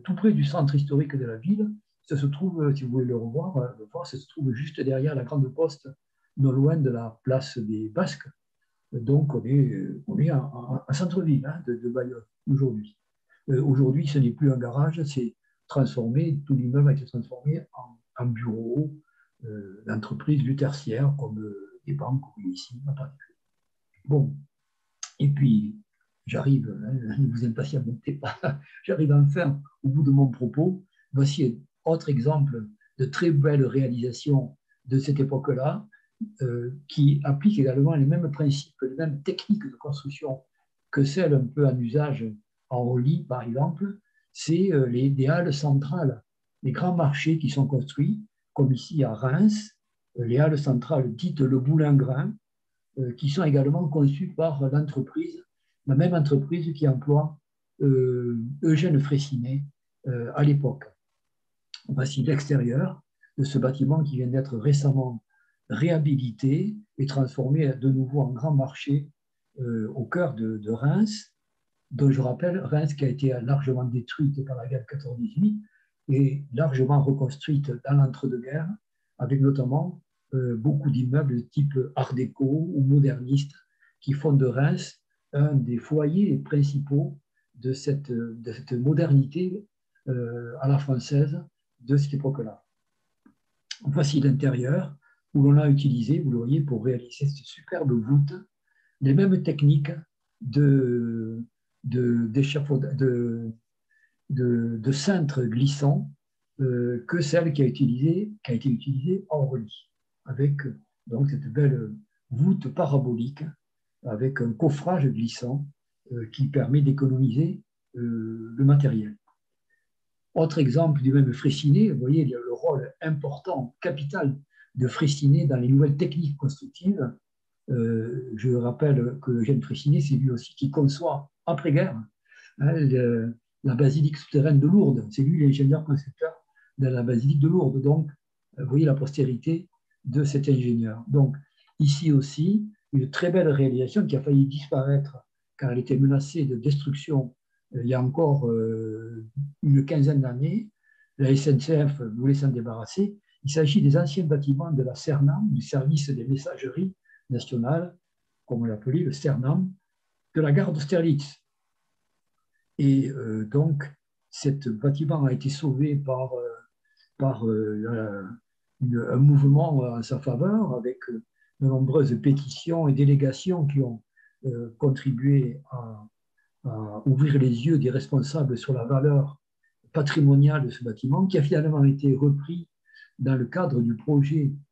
tout près du centre historique de la ville. Ça se trouve, si vous voulez le revoir, ça se trouve juste derrière la grande poste, non loin de la place des Basques. Donc, on est en centre-ville de Bayonne aujourd'hui. Aujourd'hui, ce n'est plus un garage, c'est transformé, tout l'immeuble a été transformé en bureau d'entreprises du tertiaire, comme des banques, comme ici en particulier. Bon, et puis, j'arrive, ne vous impatientez pas, j'arrive enfin au bout de mon propos. Voici un autre exemple de très belle réalisation de cette époque-là, qui applique également les mêmes principes, les mêmes techniques de construction que celles un peu en usage en Orly, par exemple, c'est des halles centrales, les grands marchés qui sont construits, comme ici à Reims, les halles centrales dites le Boulingrin, qui sont également conçues par l'entreprise, la même entreprise qui emploie Eugène Freycinet à l'époque. Voici l'extérieur de ce bâtiment qui vient d'être récemment réhabilité et transformé de nouveau en grand marché au cœur de Reims, dont je rappelle, Reims qui a été largement détruite par la guerre 14-18 et largement reconstruite dans l'entre-deux-guerres, avec notamment beaucoup d'immeubles de type art déco ou moderniste qui font de Reims un des foyers principaux de cette modernité à la française de cette époque-là. Voici l'intérieur où l'on a utilisé, vous le voyez, pour réaliser cette superbe voûte, les mêmes techniques de cintre glissant que celle qui a été utilisée en Orly, avec donc cette belle voûte parabolique avec un coffrage glissant qui permet d'économiser le matériel. Autre exemple du même Freycinet, vous voyez le rôle important, capital de Freycinet dans les nouvelles techniques constructives. Je rappelle que Eugène Freycinet, c'est lui aussi qui conçoit, après-guerre, la basilique souterraine de Lourdes. C'est lui l'ingénieur concepteur de la basilique de Lourdes. Donc, vous voyez la postérité de cet ingénieur. Donc, ici aussi, une très belle réalisation qui a failli disparaître car elle était menacée de destruction il y a encore une quinzaine d'années. La SNCF voulait s'en débarrasser. Il s'agit des anciens bâtiments de la CERNAM, du service des messageries nationales, comme on l'appelait, le sternum, de la gare d'Austerlitz. Et donc, ce bâtiment a été sauvé par un mouvement en sa faveur, avec de nombreuses pétitions et délégations qui ont contribué à ouvrir les yeux des responsables sur la valeur patrimoniale de ce bâtiment, qui a finalement été repris dans le cadre du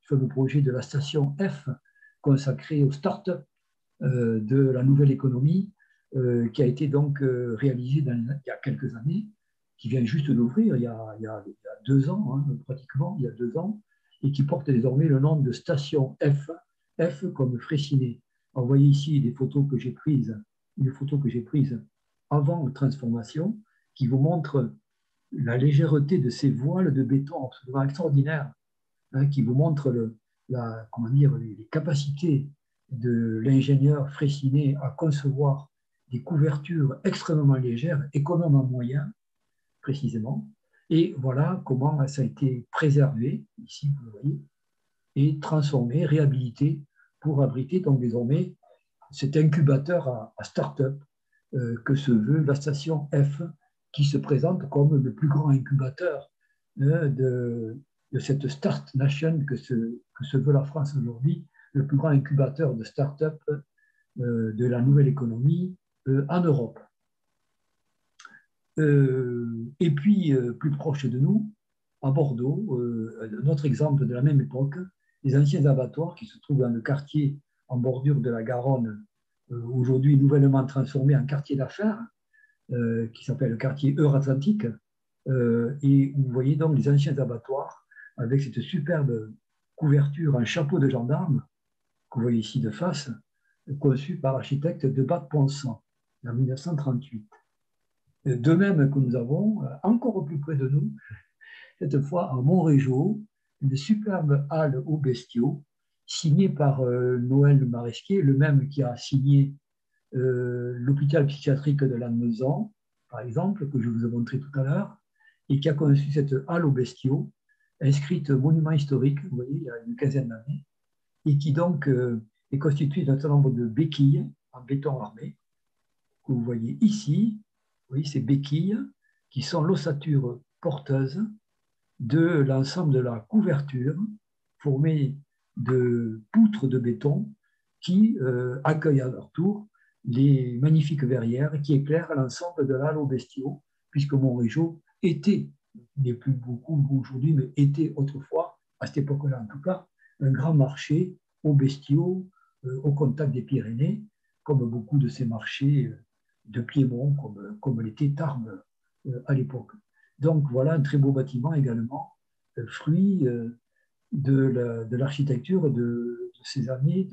fameux projet de la station F, consacré aux start-up de la nouvelle économie, qui a été donc réalisé il y a quelques années, qui vient juste d'ouvrir il y a 2 ans, hein, pratiquement, il y a 2 ans, et qui porte désormais le nom de station F, F comme Fraissinet. Vous voyez ici des photos que j'ai prises, une photo que j'ai prise avant la transformation, qui vous montre la légèreté de ces voiles de béton absolument extraordinaires, hein, qui vous montre comment dire, les capacités de l'ingénieur Fraissinet à concevoir des couvertures extrêmement légères, économes en moyens, précisément. Et voilà comment ça a été préservé, ici vous le voyez, et transformé, réhabilité pour abriter donc désormais cet incubateur à start-up que se veut la station F, qui se présente comme le plus grand incubateur de cette Start Nation que se veut la France aujourd'hui, le plus grand incubateur de start-up de la nouvelle économie en Europe. Et puis, plus proche de nous, à Bordeaux, un autre exemple de la même époque, les anciens abattoirs qui se trouvent dans le quartier en bordure de la Garonne, aujourd'hui nouvellement transformé en quartier d'affaires, qui s'appelle le quartier Euratlantique. Et vous voyez donc les anciens abattoirs avec cette superbe couverture en chapeau de gendarme, que vous voyez ici de face, conçue par l'architecte de Bac-Ponsan en 1938. De même que nous avons, encore plus près de nous, cette fois à Montrégeau, une superbe halle aux bestiaux, signée par Noël Maresquier, le même qui a signé l'hôpital psychiatrique de Lannemezan, par exemple, que je vous ai montré tout à l'heure, et qui a conçu cette halle aux bestiaux, inscrite monument historique, vous voyez, il y a une quinzaine d'années, et qui donc est constituée d'un certain nombre de béquilles en béton armé, que vous voyez ici. Vous voyez ces béquilles qui sont l'ossature porteuse de l'ensemble de la couverture formée de poutres de béton qui accueillent à leur tour les magnifiques verrières qui éclairent l'ensemble de l'halle aux bestiaux, puisque Montrégeau était, il n'est plus beaucoup aujourd'hui, mais était autrefois, à cette époque-là en tout cas, un grand marché aux bestiaux, au contact des Pyrénées, comme beaucoup de ces marchés de Piémont, comme l'était Tarbes à l'époque. Donc voilà un très beau bâtiment également, fruit de l'architecture de ces années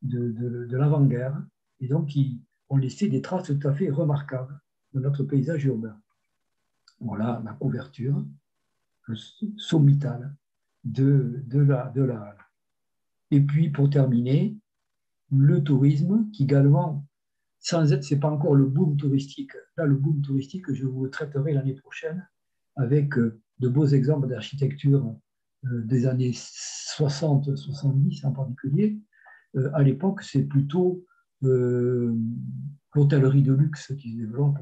de l'avant-guerre, et donc qui ont laissé des traces tout à fait remarquables de notre paysage urbain. Voilà la couverture sommitale de la halle. Et puis pour terminer, le tourisme qui également, sans être, c'est pas encore le boom touristique. Là, le boom touristique, je vous le traiterai l'année prochaine avec de beaux exemples d'architecture des années 60-70 en particulier. À l'époque, c'est plutôt l'hôtellerie de luxe qui se développe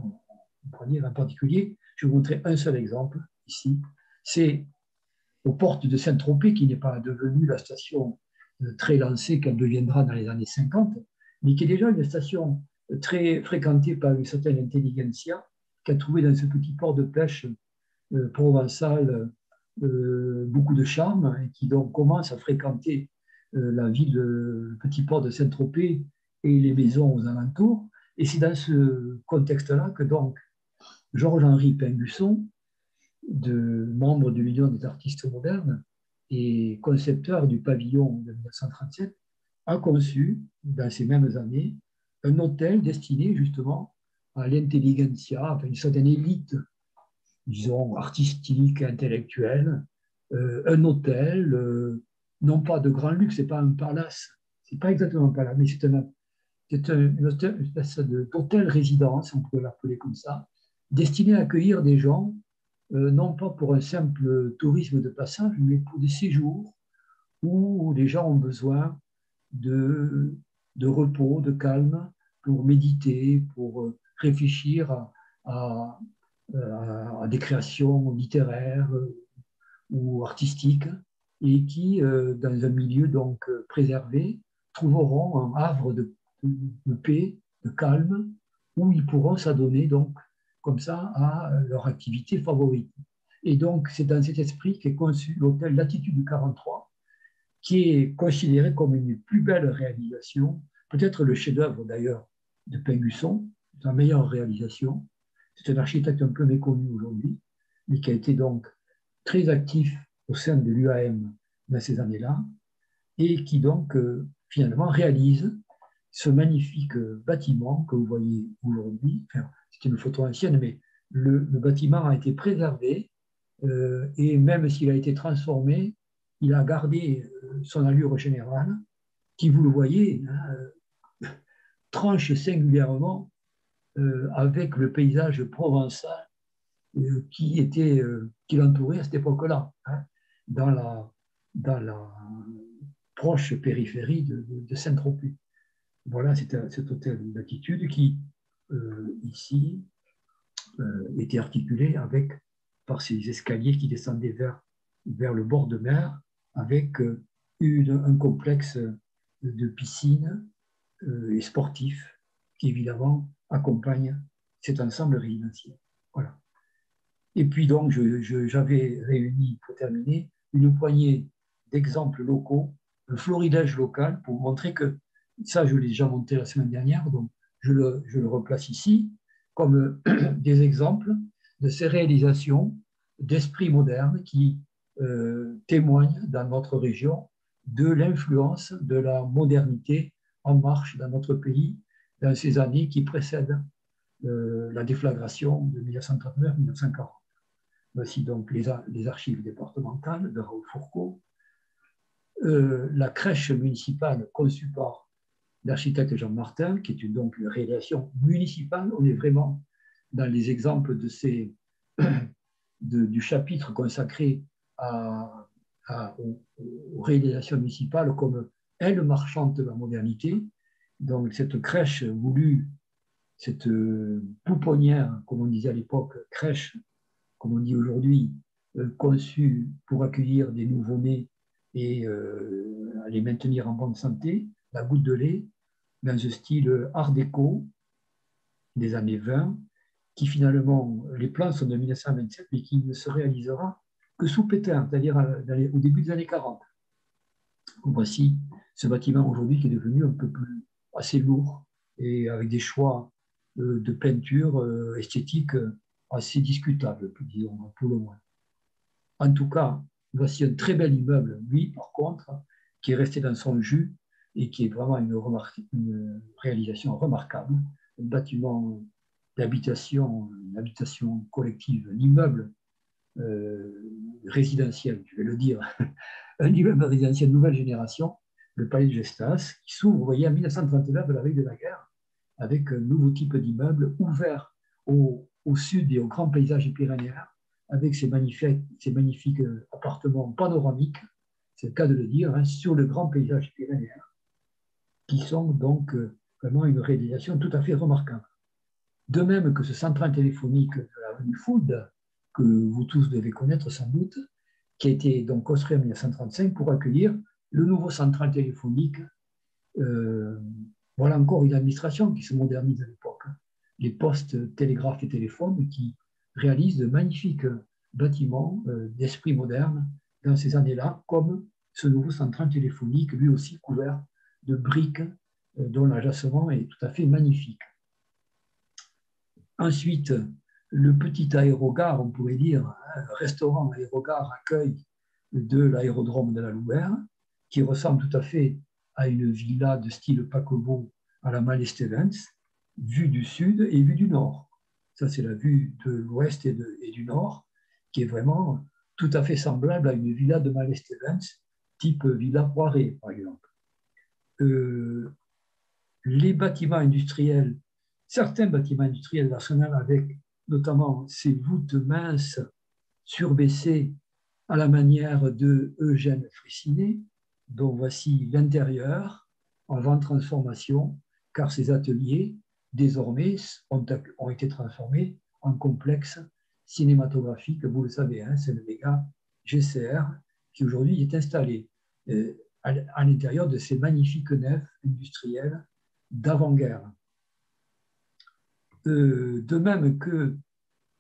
en particulier. Je vous montrer un seul exemple ici. C'est aux portes de Saint-Tropez, qui n'est pas devenue la station très lancée qu'elle deviendra dans les années 50, mais qui est déjà une station très fréquentée par une certaine intelligentsia, qui a trouvé dans ce petit port de pêche provençal beaucoup de charme, et qui donc commence à fréquenter la ville, le petit port de Saint-Tropez et les maisons aux alentours. Et c'est dans ce contexte-là que donc Georges-Henri Pinguisson, membre de l'Union des artistes modernes et concepteur du pavillon de 1937, a conçu, dans ces mêmes années, un hôtel destiné justement à l'intelligentsia, enfin une certaine élite, disons, artistique, intellectuelle, un hôtel, non pas de grand luxe, c'est pas un palace, c'est pas exactement un palace, mais c'est une espèce d'hôtel-résidence, on pourrait l'appeler comme ça, destiné à accueillir des gens, non pas pour un simple tourisme de passage, mais pour des séjours où les gens ont besoin de de repos, de calme, pour méditer, pour réfléchir à des créations littéraires ou artistiques, et qui, dans un milieu donc préservé, trouveront un havre de paix, de calme, où ils pourront s'adonner donc comme ça à leur activité favorite. Et donc, c'est dans cet esprit qu'est conçu l'hôtel Latitude 43, qui est considéré comme une plus belle réalisation, peut-être le chef-d'œuvre d'ailleurs de Pingusson, sa meilleure réalisation. C'est un architecte un peu méconnu aujourd'hui, mais qui a été donc très actif au sein de l'UAM dans ces années-là, et qui donc finalement réalise ce magnifique bâtiment que vous voyez aujourd'hui. Enfin, c'est une photo ancienne, mais le bâtiment a été préservé, et même s'il a été transformé, il a gardé son allure générale, qui, vous le voyez, hein, tranche singulièrement avec le paysage provençal qui l'entourait à cette époque-là, hein, dans la proche périphérie de Saint-Tropez. Voilà, c'est cet hôtel d'altitude qui, ici, était articulé par ces escaliers qui descendaient vers le bord de mer, avec un complexe de piscine et sportif qui, évidemment, accompagne cet ensemble résidentiel. Voilà. Et puis donc, j'avais réuni, pour terminer, une poignée d'exemples locaux, un florilège local, pour montrer que, ça je l'ai déjà monté la semaine dernière, donc je le replace ici, comme des exemples de ces réalisations d'esprit moderne qui témoignent dans notre région de l'influence de la modernité en marche dans notre pays dans ces années qui précèdent la déflagration de 1939-1940. Voici donc les archives départementales de Raoul Fourcault. La crèche municipale conçue par l'architecte Jean Martin, qui est donc une réalisation municipale. On est vraiment dans les exemples du chapitre consacré aux réalisations municipales comme aile marchande de la modernité. Donc cette crèche voulue, cette pouponnière, comme on disait à l'époque, crèche, comme on dit aujourd'hui, conçue pour accueillir des nouveau-nés et les maintenir en bonne santé, la goutte de lait, dans ce style art déco des années 20, qui finalement, les plans sont de 1927, mais qui ne se réalisera que sous Pétain, c'est-à-dire au début des années 40. Voici ce bâtiment aujourd'hui qui est devenu un peu plus assez lourd et avec des choix de peinture esthétique assez discutables, disons, pour le moins. En tout cas, voici un très bel immeuble, lui, par contre, qui est resté dans son jus et qui est vraiment une réalisation remarquable. Un bâtiment d'habitation, une habitation collective, un immeuble résidentiel, je vais le dire, un immeuble résidentiel nouvelle génération, le Palais de Gestas, qui s'ouvre, vous voyez, en 1939, de la veille de la guerre, avec un nouveau type d'immeuble ouvert au sud et au grand paysage pyrénéen, avec ces magnifiques appartements panoramiques, c'est le cas de le dire, hein, sur le grand paysage pyrénéen, qui sont donc vraiment une réalisation tout à fait remarquable. De même que ce central téléphonique de la rue Fould, que vous tous devez connaître sans doute, qui a été donc construit en 1935 pour accueillir le nouveau central téléphonique. Voilà encore une administration qui se modernise à l'époque. Les postes, télégraphes et téléphones qui réalisent de magnifiques bâtiments d'esprit moderne dans ces années-là, comme ce nouveau central téléphonique, lui aussi couvert de briques dont l'agencement est tout à fait magnifique. Ensuite, le petit aérogare, on pourrait dire, hein, restaurant aérogare accueil de l'aérodrome de la Louère, qui ressemble tout à fait à une villa de style paquebot à la Mallet-Stevens, vue du sud et vue du nord. Ça, c'est la vue de l'ouest et du nord, qui est vraiment tout à fait semblable à une villa de Mallet-Stevens, type villa Poiré, par exemple. Les bâtiments industriels, certains bâtiments industriels nationaux avec notamment ces voûtes minces surbaissées à la manière de Eugène Freycinet, dont voici l'intérieur, en vente transformation, car ces ateliers, désormais, ont été transformés en complexe cinématographique. Vous le savez, hein, c'est le méga GCR qui aujourd'hui est installé à l'intérieur de ces magnifiques nefs industrielles d'avant-guerre. De même que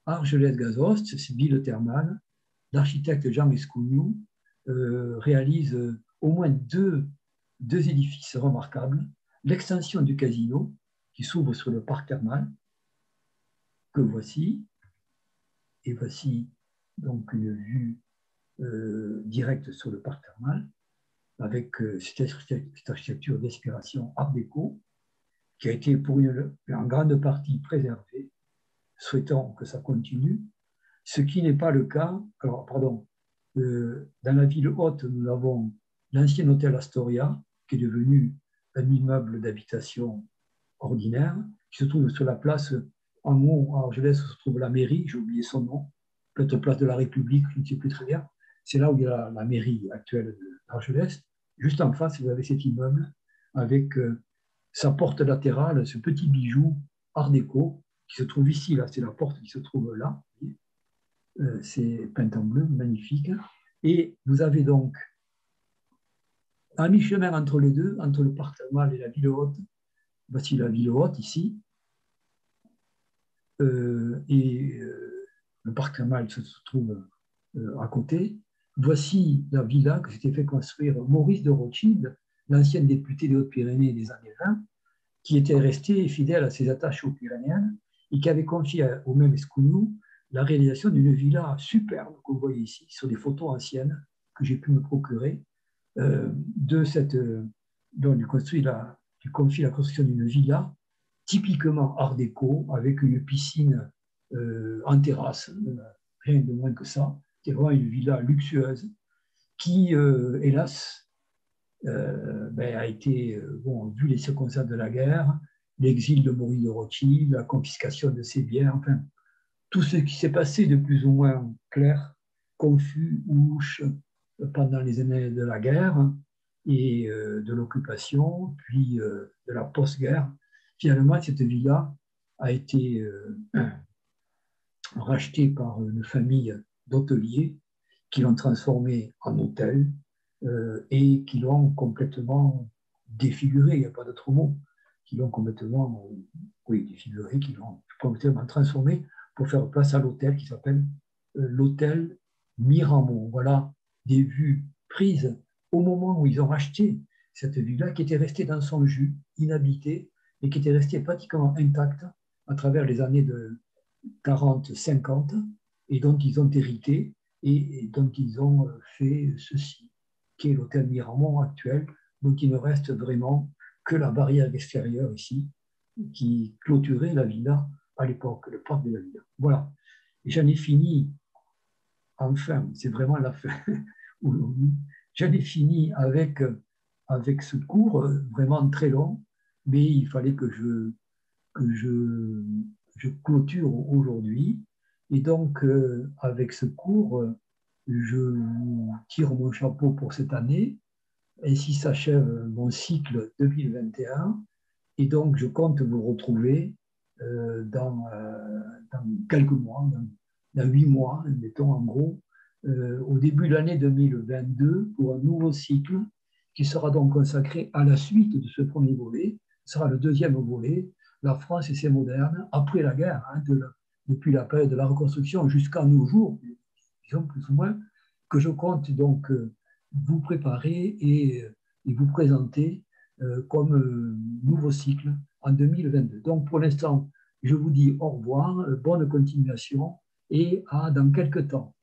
Argelès-Gazost, cette ville thermale, l'architecte Jean Escougnou réalise au moins deux édifices remarquables. L'extension du casino qui s'ouvre sur le parc thermal, que voici, et voici donc une vue directe sur le parc thermal, avec cette architecture d'inspiration art déco, qui a été en grande partie préservée. Souhaitons que ça continue, ce qui n'est pas le cas. Alors, pardon, dans la ville haute, nous avons l'ancien hôtel Astoria, qui est devenu un immeuble d'habitation ordinaire, qui se trouve sur la place en haut à Argelès, où se trouve la mairie, j'ai oublié son nom, peut-être place de la République, je ne sais plus très bien. C'est là où il y a la mairie actuelle d'Argelès. Juste en face, vous avez cet immeuble avec sa porte latérale, ce petit bijou art déco qui se trouve ici, là, c'est la porte qui se trouve là. C'est peint en bleu, magnifique. Et vous avez donc, à mi-chemin entre les deux, entre le parc thermal et la ville haute, voici la ville haute ici, le parc thermal se trouve à côté. Voici la villa que s'était fait construire Maurice de Rothschild, l'ancien député des Hautes-Pyrénées des années 20, qui était resté fidèle à ses attaches aux Pyrénéennes et qui avait confié au même Escougnou la réalisation d'une villa superbe que vous voyez ici sur des photos anciennes que j'ai pu me procurer de cette dont il confie la construction d'une villa typiquement art déco avec une piscine en terrasse, rien de moins que ça. C'est vraiment une villa luxueuse qui, hélas, a été, vu les circonstances de la guerre, l'exil de Maurice de Rothschild, la confiscation de ses biens, enfin, tout ce qui s'est passé de plus ou moins clair, confus, louche, pendant les années de la guerre et de l'occupation, puis de la post-guerre. Finalement, cette villa a été rachetée par une famille d'hôteliers qui l'ont transformée en hôtel et qui l'ont complètement défiguré, il n'y a pas d'autre mot, qui l'ont complètement défiguré, qui l'ont complètement transformé pour faire place à l'hôtel qui s'appelle l'hôtel Miramont. Voilà des vues prises au moment où ils ont acheté cette villa qui était restée dans son jus, inhabitée, et qui était restée pratiquement intacte à travers les années de 40, 50, et dont ils ont hérité et dont ils ont fait ceci, qui est l'hôtel Miramont actuel, dont il ne reste vraiment que la barrière extérieure ici, qui clôturait la villa à l'époque, le parc de la villa. Voilà. Et j'en ai fini, enfin, c'est vraiment la fin aujourd'hui. J'en ai fini avec ce cours vraiment très long, mais il fallait que je clôture aujourd'hui. Et donc, avec ce cours, je vous tire mon chapeau pour cette année. Ainsi s'achève mon cycle 2021. Et donc, je compte vous retrouver dans quelques mois, dans 8 mois, mettons en gros, au début de l'année 2022 pour un nouveau cycle qui sera donc consacré à la suite de ce premier volet. Ce sera le deuxième volet, la France et ses modernes, après la guerre, hein, depuis la période de la reconstruction jusqu'à nos jours, disons plus ou moins, que je compte donc vous préparer et vous présenter comme nouveau cycle en 2022. Donc pour l'instant, je vous dis au revoir, bonne continuation et à dans quelques temps.